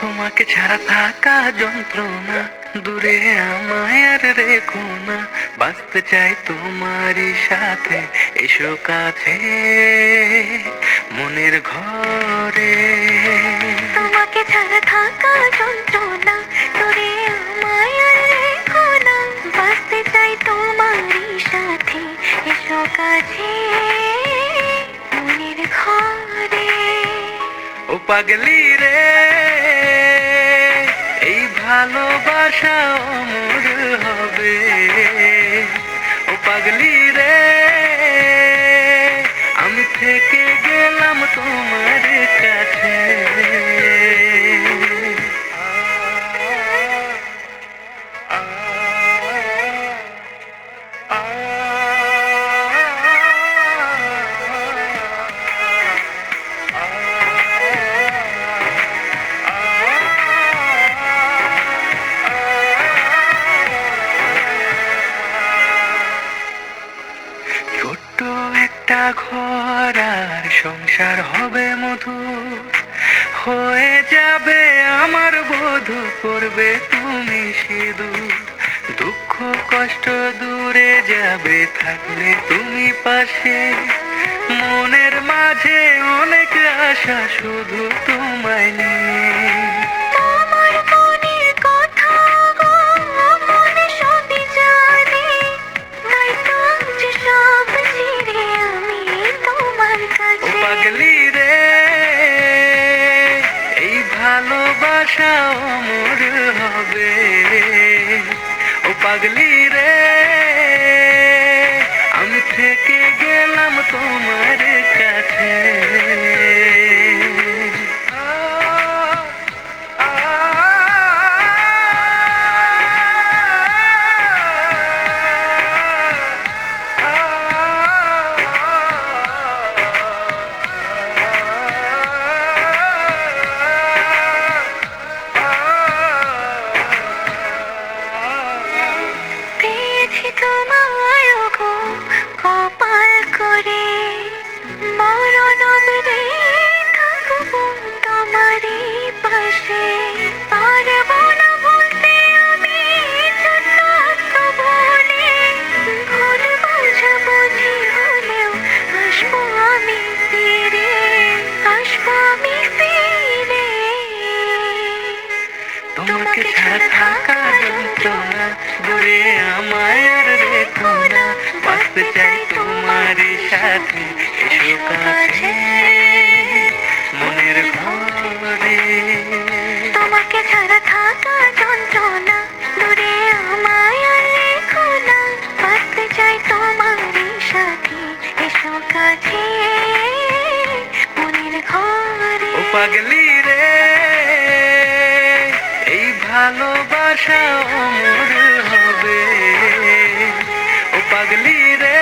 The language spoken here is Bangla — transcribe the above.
তোমাকে ছাড়া থাকা যন্ত্রণা, দূরে আমায় আর রেখো না। বাঁচতে চাই তোমারই সাথে, এসো কাছে মনের ঘরে। তোমাকে ছাড়া থাকা যন্ত্রণা, দূরে আমায় আর রেখো না। বাঁচতে চাই তোমারই সাথে, এসো কাছে মনের ঘরে। ও পাগলি রে, এই ভালোবাসা অমর হবে। ও পাগলি রে, আমি থেকে গেলাম তোমার কাছে। ছোট্ট একটা ঘর আর সংসার হবে মধুর, হয়ে যাবে আমার বধূ, করবে তুমি সিঁদুর। দুঃখ কষ্ট দূরে যাবে থাকলে তুমি পাশে, মনের মাঝে অনেক আশা শুধু তোমায় নিয়ে। আমার মনের কথা গো, মনে সবই জানে, তাই তো যে সব ছেড়ে আমি তোমার ও কাছে। পাগলি রে, এই ভালোবাসা অমর হবে। ও পাগলি রে, আমি থেকে গেলাম তোমার কাছে। পেয়েছি তোমায় গো কপাল করে, মরণ অবধি থাকবো তোমারই পাশে। পারবো না ভুলতে আমি যত বলে, ভুল বোঝাবুঝি হলেও আসবো আমি ফিরে, আসবো আমি ফিরে। তোমাকে ছাড়া থাকা যন্ত্রণা, দূরে আমায় আর রেখো না। বাঁচতে চাই তোমারই সাথে, এসো কাছে মনের ঘরে। তোমাকে ছাড়া থাকা যন্ত্রণা, দূরে আমায় আর রেখো না। বাঁচতে চাই তোমারই সাথে, এসো কাছে মনের ঘরে। ও পাগলি রে, এই ভালোবাসা অমর হবে। ও পাগলি রে,